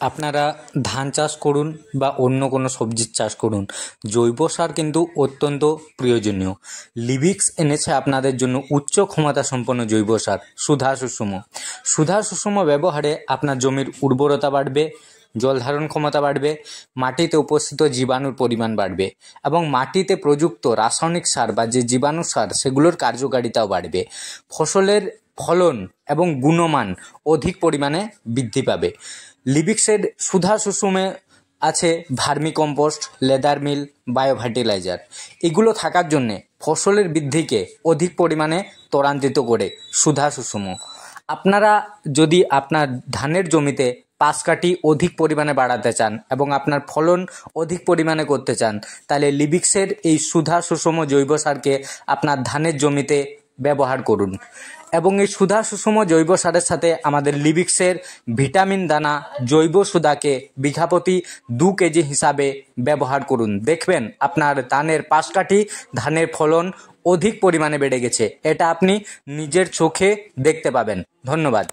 আপনারা ধান চাষ করুন বা অন্য কোনো সবজির চাষ করুন, জৈব সার কিন্তু অত্যন্ত প্রয়োজনীয়। লিবিক্স এনেছে আপনাদের জন্য উচ্চ ক্ষমতা সম্পন্ন জৈব সার সুধা সুষম। সুধা সুষম ব্যবহারে আপনার জমির উর্বরতা বাড়বে, জল ধারণ ক্ষমতা বাড়বে, মাটিতে উপস্থিত জীবাণুর পরিমাণ বাড়বে এবং মাটিতে প্রযুক্ত রাসায়নিক সার বা যে জীবাণু সার সেগুলোর কার্যকারিতাও বাড়বে। ফসলের ফলন এবং গুণমান অধিক পরিমাণে বৃদ্ধি পাবে। লিবিক্সের সুধা সুষমে আছে ভার্মি কম্পোস্ট, লেদার মিল, বায়ো ফার্টিলাইজার। এগুলো থাকার জন্যে ফসলের বৃদ্ধিকে অধিক পরিমাণে ত্বরান্বিত করে সুধা সুষম। আপনারা যদি আপনার ধানের জমিতে পাশ কাঠি অধিক পরিমাণে বাড়াতে চান এবং আপনার ফলন অধিক পরিমাণে করতে চান, তাহলে লিবিক্সের এই সুধা সুষম জৈব সারকে আপনার ধানের জমিতে ব্যবহার করুন। এবং এই সুধা সুষম জৈব সারের সাথে আমাদের লিবিক্সের ভিটামিন দানা জৈব সুধাকে বিঘাপতি 2 কেজি হিসাবে ব্যবহার করুন। দেখবেন আপনার ধানের পাশ কাঠি, ধানের ফলন অধিক পরিমাণে বেড়ে গেছে। এটা আপনি নিজের চোখে দেখতে পাবেন। ধন্যবাদ।